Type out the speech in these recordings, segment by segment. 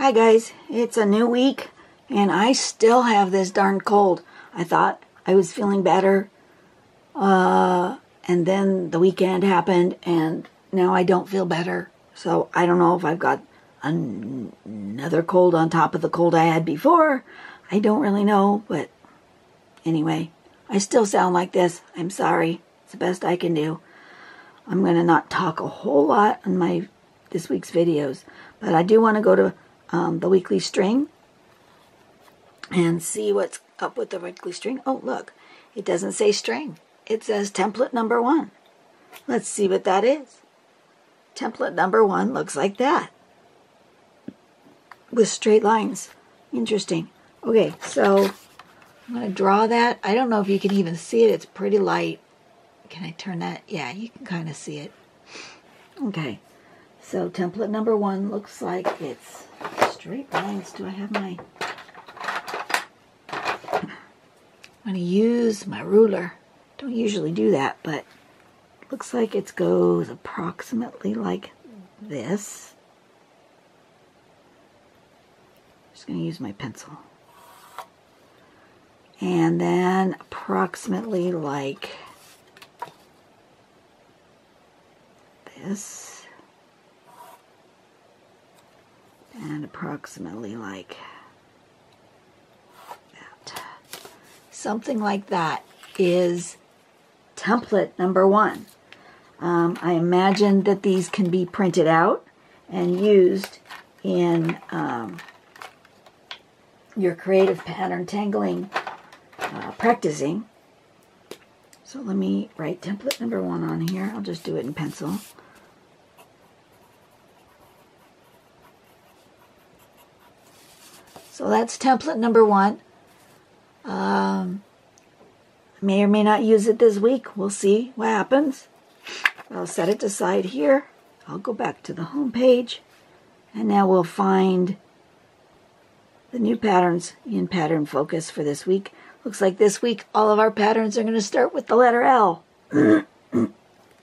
Hi guys, it's a new week and I still have this darn cold. I thought I was feeling better and then the weekend happened and now I don't feel better. So I don't know if I've got another cold on top of the cold I had before. I don't really know, but anyway, I still sound like this. I'm sorry. It's the best I can do. I'm going to not talk a whole lot on this week's videos, but I do want to go to the weekly string and see what's up with the weekly string. Oh, look, it doesn't say string. It says template number 1. Let's see what that is. Template number 1 looks like that with straight lines. Interesting. Okay, so I'm going to draw that. I don't know if you can even see it. It's pretty light. Can I turn that? Yeah, you can kind of see it. Okay, so template number 1 looks like it's straight lines. Do I have my... I'm going to use my ruler. Don't usually do that, but looks like it goes approximately like this. Just going to use my pencil. And then approximately like this. And approximately like that. Something like that is template number 1. I imagine that these can be printed out and used in your creative pattern tangling practicing. So let me write template number 1 on here. I'll just do it in pencil. So that's template number 1. I may or may not use it this week. We'll see what happens. I'll set it aside here. I'll go back to the home page. And now we'll find the new patterns in pattern focus for this week. Looks like this week all of our patterns are going to start with the letter L.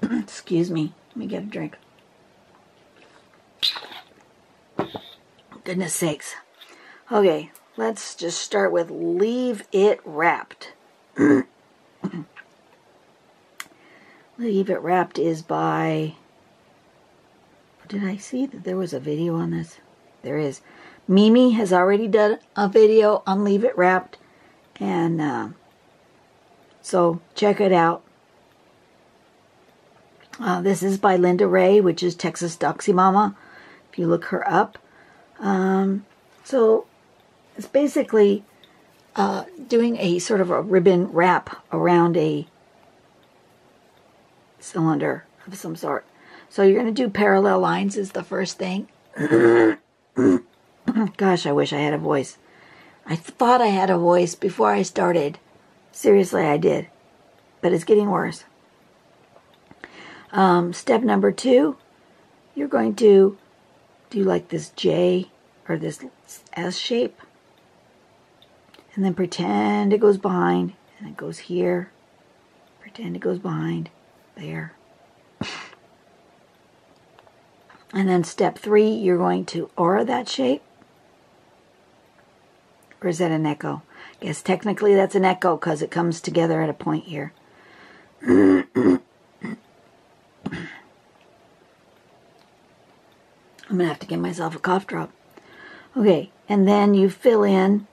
Excuse me. Let me get a drink. Goodness sakes. Okay, let's just start with Leave It Wrapped. Leave It Wrapped is by... Did I see that there was a video on this? There is. Mimi has already done a video on Leave It Wrapped. And so check it out. This is by Linda Ray, which is Texas Doxy Mama, if you look her up. So it's basically doing a sort of a ribbon wrap around a cylinder of some sort. So you're going to do parallel lines is the first thing. Gosh, I wish I had a voice. I thought I had a voice before I started. Seriously, I did. But it's getting worse. Step number 2, you're going to do like this J or this S shape. And then pretend it goes behind. And it goes here. Pretend it goes behind. There. And then step 3, you're going to aura that shape. Or is that an echo? I guess technically that's an echo because it comes together at a point here. I'm going to have to give myself a cough drop. Okay, and then you fill in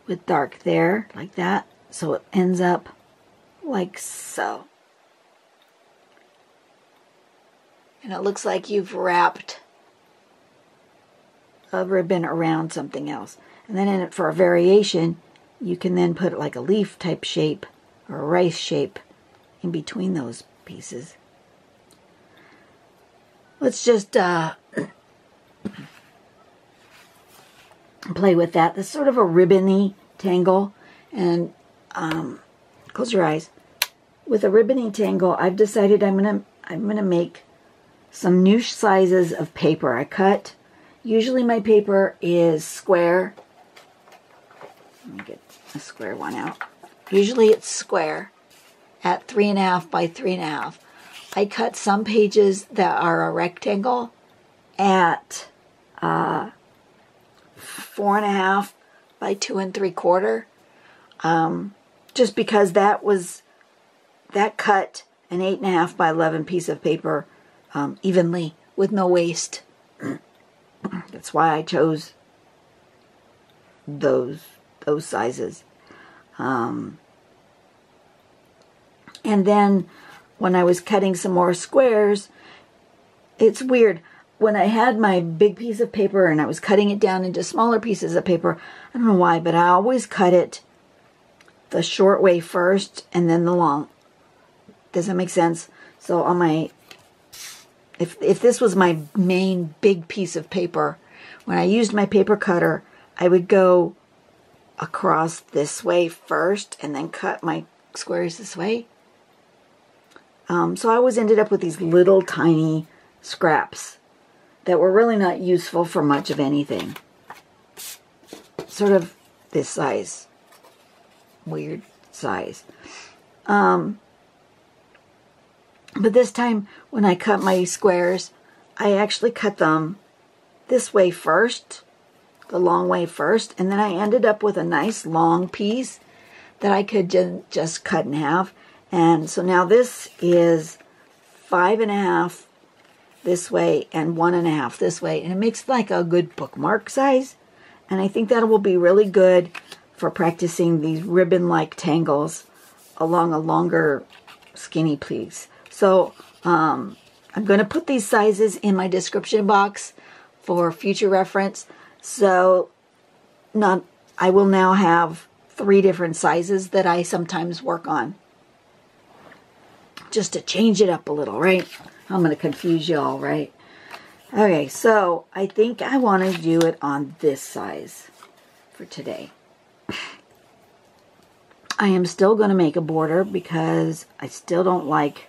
with dark there, like that. So it ends up like so. And it looks like you've wrapped a ribbon around something else. And then for a variation, you can then put like a leaf type shape or a rice shape in between those pieces. Let's just play with that. This is sort of a ribbony tangle. And close your eyes. With a ribbony tangle, I've decided I'm gonna make some new sizes of paper. I cut. Usually my paper is square. Let me get a square one out. Usually it's square at 3.5 by 3.5. I cut some pages that are a rectangle at 4.5 by 2 3/4. Just because that cut an 8.5 by 11 piece of paper evenly with no waste. That's why I chose those sizes. And then when I was cutting some more squares, it's weird. When I had my big piece of paper and I was cutting it down into smaller pieces of paper, I don't know why, but I always cut it the short way first and then the long. Does that make sense? So on my, if this was my main big piece of paper, when I used my paper cutter, I would go across this way first and then cut my squares this way. So I always ended up with these little tiny scraps that were really not useful for much of anything. Sort of this size. Weird size. But this time when I cut my squares, I actually cut them this way first, the long way first, and then I ended up with a nice long piece that I could just cut in half. And so now this is 5.5 this way and 1.5 this way, and it makes like a good bookmark size. And I think that will be really good for practicing these ribbon-like tangles along a longer skinny piece. So I'm going to put these sizes in my description box for future reference. So I will now have 3 different sizes that I sometimes work on, just to change it up a little, right? I'm going to confuse you all, right? Okay, so I think I want to do it on this size for today. I am still going to make a border because I still don't like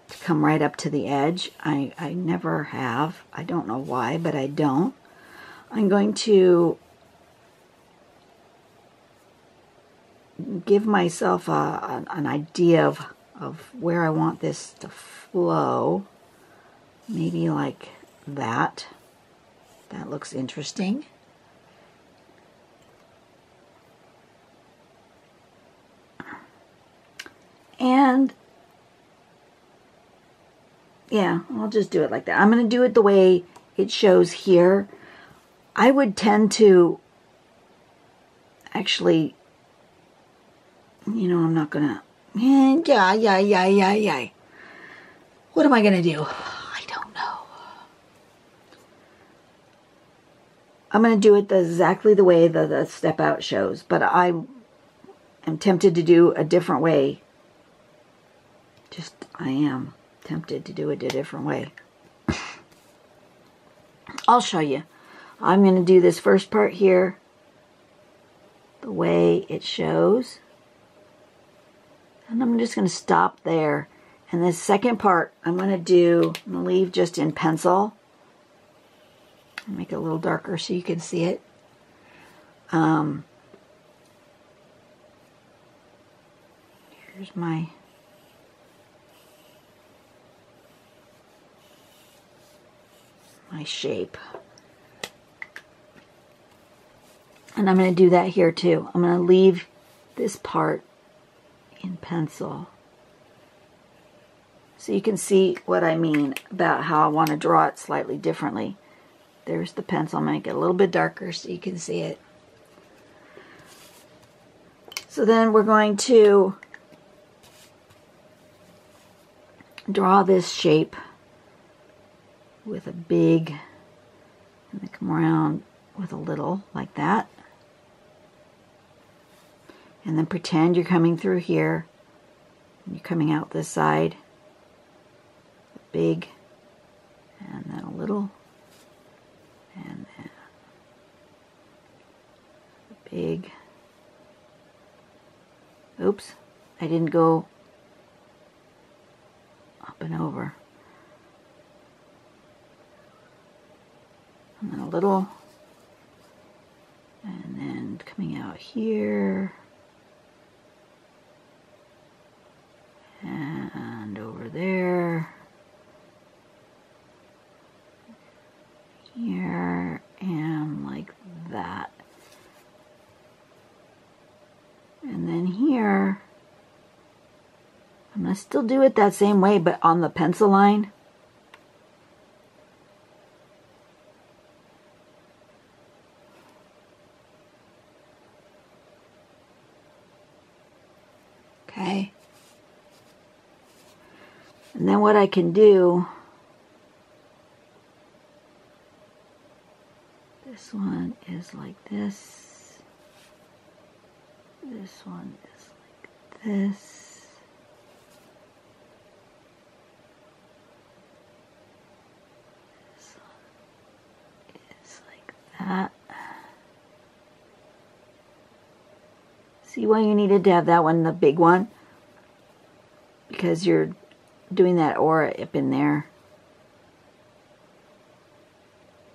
to come right up to the edge. I never have. I don't know why, but I don't. I'm going to give myself an idea of where I want this to flow. Maybe like that. That looks interesting. And yeah, I'll just do it like that. I'm going to do it the way it shows here. I would tend to actually, I'm not going to, yeah. What am I going to do? I don't know. I'm going to do it exactly the way the step out shows, but I am tempted to do a different way. I am tempted to do it a different way. I'll show you. I'm going to do this first part here the way it shows. And I'm just going to stop there. And this second part I'm going to leave just in pencil. Make it a little darker so you can see it. Here's my shape. And I'm going to do that here too. I'm going to leave this part in pencil so you can see what I mean about how I want to draw it slightly differently. There's the pencil. I'm going to make it a little bit darker so you can see it. So then we're going to draw this shape with a big, and then come around with a little like that. And then pretend you're coming through here, and you're coming out this side. Big, and then a little, and then big. Oops, I didn't go up and over. And then a little, and then coming out here, and over there, here, and like that. I'm going to still do it that same way, but on the pencil line. Okay. And then what I can do, this one is like this. This one is like this. This one is like that. See why you needed to have that one, the big one? Because you're doing that aura up in there,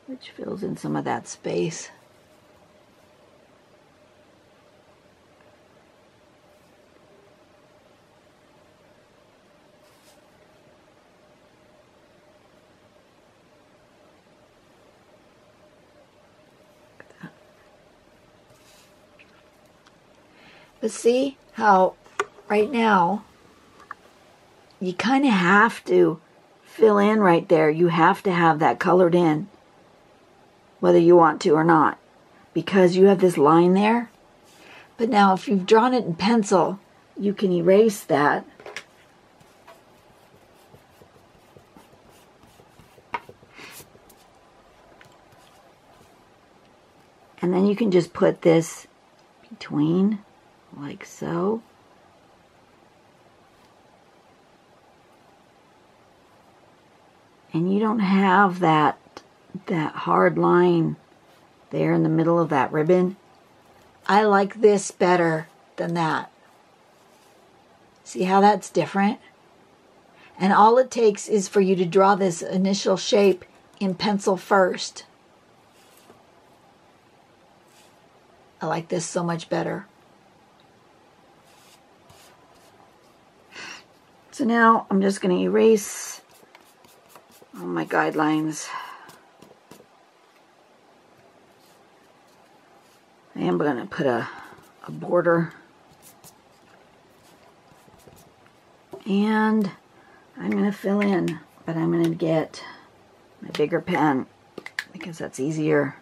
which fills in some of that space. But see how right now you kind of have to fill in right there. You have to have that colored in, whether you want to or not, because you have this line there. But now if you've drawn it in pencil, you can erase that. And then you can just put this between, like so. And you don't have that hard line there in the middle of that ribbon. I like this better than that. See how that's different? And all it takes is for you to draw this initial shape in pencil first. I like this so much better. So now I'm just going to erase all my guidelines. I am going to put a border. And I'm going to fill in, but I'm going to get my bigger pen because that's easier.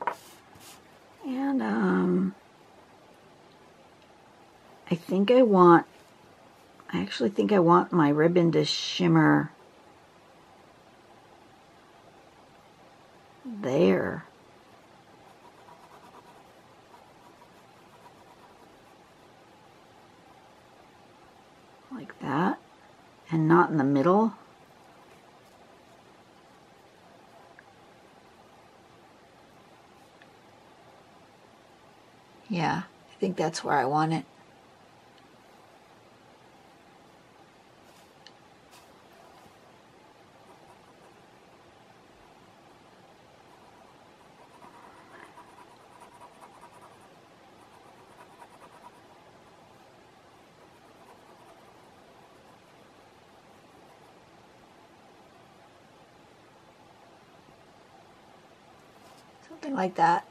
And I actually think I want my ribbon to shimmer there. Like that. And not in the middle. Yeah, I think that's where I want it. Something like that.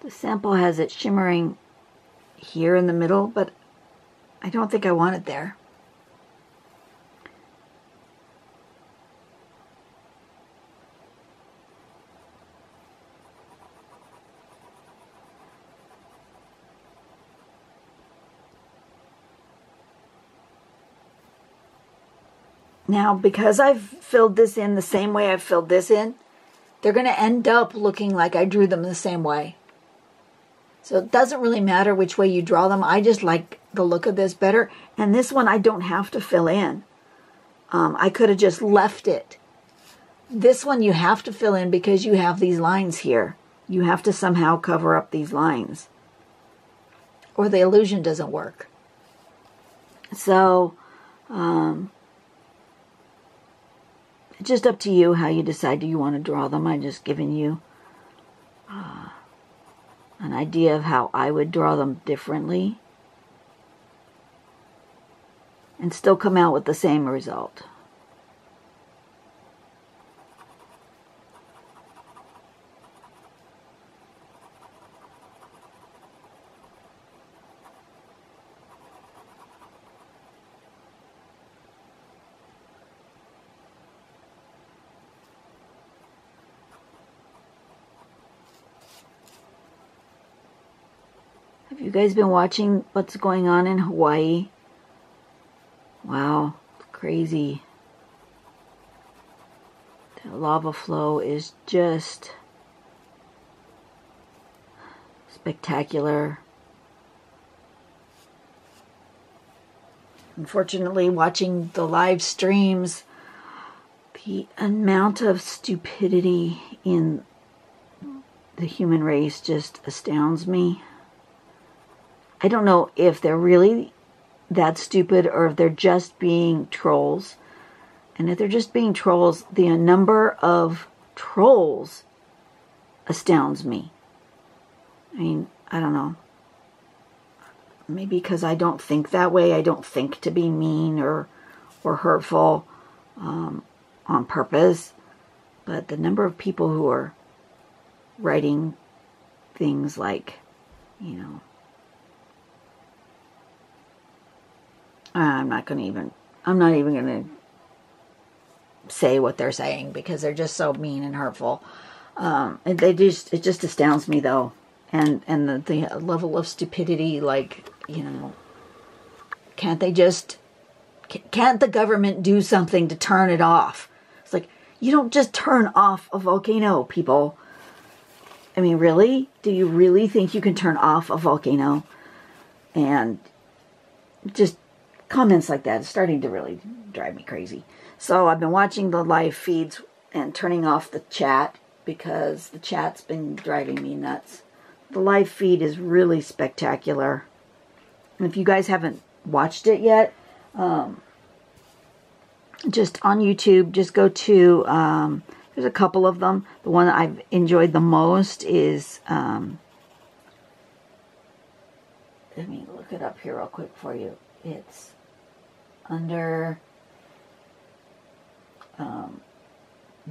The sample has it shimmering here in the middle, but I don't think I want it there. Now, because I've filled this in the same way I've filled this in, they're going to end up looking like I drew them the same way. So it doesn't really matter which way you draw them. I just like the look of this better. And this one I don't have to fill in. I could have just left it. This one you have to fill in because you have these lines here. You have to somehow cover up these lines, or the illusion doesn't work. So, it's just up to you how you decide do you want to draw them. I'm just giving you an idea of how I would draw them differently and still come out with the same result. Have you guys been watching what's going on in Hawaii? Wow, it's crazy. The lava flow is just spectacular. Unfortunately, watching the live streams, the amount of stupidity in the human race just astounds me. I don't know if they're really that stupid or if they're just being trolls. And if they're just being trolls, the number of trolls astounds me. I mean, I don't know. Maybe because I don't think that way. I don't think to be mean or hurtful on purpose. But the number of people who are writing things like, you know, I'm not even going to say what they're saying because they're just so mean and hurtful. It just astounds me though. And the level of stupidity, like, you know, can't the government do something to turn it off? It's like, you don't just turn off a volcano, people. I mean, really? Do you really think you can turn off a volcano? And just comments like that is starting to really drive me crazy. So I've been watching the live feeds and turning off the chat because the chat's been driving me nuts. The live feed is really spectacular. And if you guys haven't watched it yet, just on YouTube, just go to, there's a couple of them. The one that I've enjoyed the most is, let me look it up here real quick for you. It's under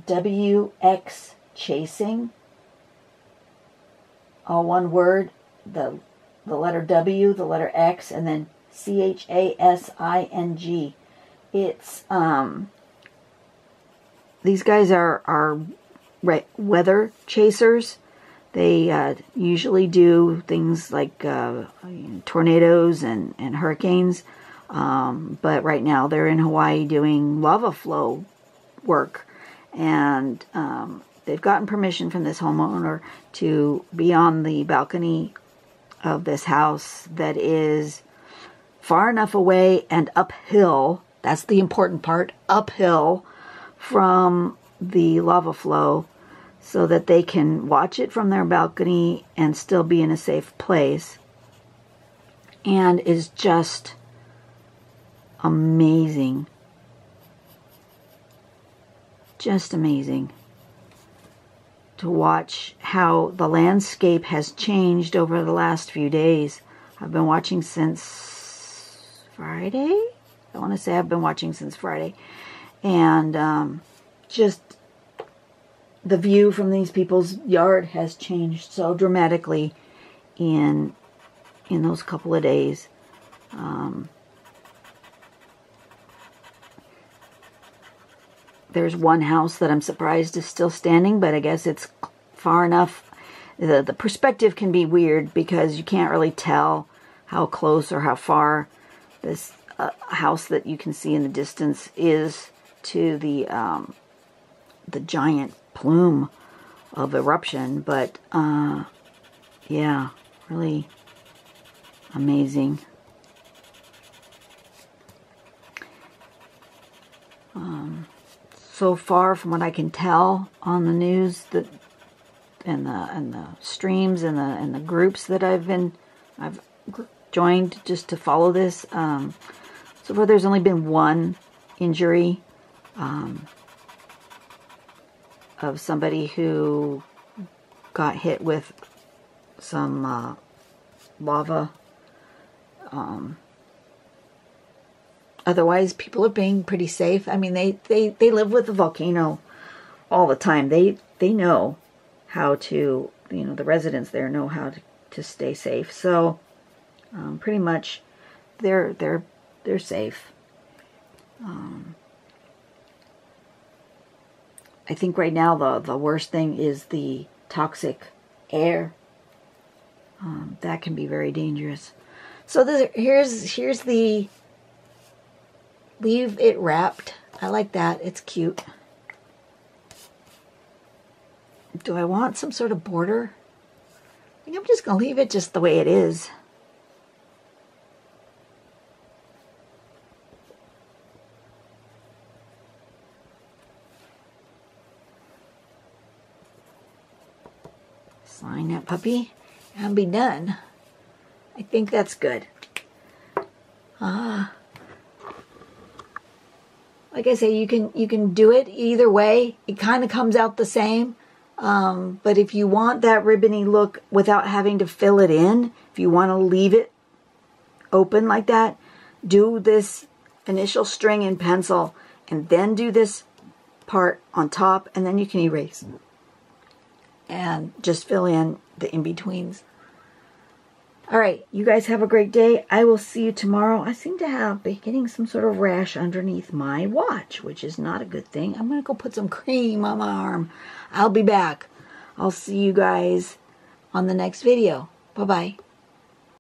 WX Chasing. All one word, the letter W, the letter X, and then CHASING. It's these guys are weather chasers. They usually do things like tornadoes and hurricanes, but right now they're in Hawaii doing lava flow work, and they've gotten permission from this homeowner to be on the balcony of this house that is far enough away and uphill. That's the important part, uphill from the lava flow, so that they can watch it from their balcony and still be in a safe place. And is just amazing. Just amazing to watch how the landscape has changed over the last few days. I've been watching since Friday. I want to say I've been watching since Friday. And just the view from these people's yard has changed so dramatically in those couple of days. There's one house that I'm surprised is still standing, but I guess it's far enough. The perspective can be weird because you can't really tell how close or how far this house that you can see in the distance is to the giant plume of eruption. But yeah, really amazing. So far, from what I can tell on the news, that and the streams and the groups that I've joined just to follow this, so far there's only been one injury of somebody who got hit with some lava. Otherwise, people are being pretty safe. I mean, they live with the volcano all the time. They know how to, you know, the residents there know how to stay safe. So, pretty much, they're safe. I think right now the worst thing is the toxic air. That can be very dangerous. So here's the leave it wrapped. I like that. It's cute. Do I want some sort of border? I think I'm just going to leave it just the way it is. Sign that puppy and be done. I think that's good. Like I say, you can do it either way. It kind of comes out the same. But if you want that ribbony look without having to fill it in, if you want to leave it open like that, do this initial string in pencil and then do this part on top, and then you can erase and just fill in the in-betweens. Alright, you guys have a great day. I will see you tomorrow. I seem to be getting some sort of rash underneath my watch, which is not a good thing. I'm going to go put some cream on my arm. I'll be back. I'll see you guys on the next video. Bye-bye.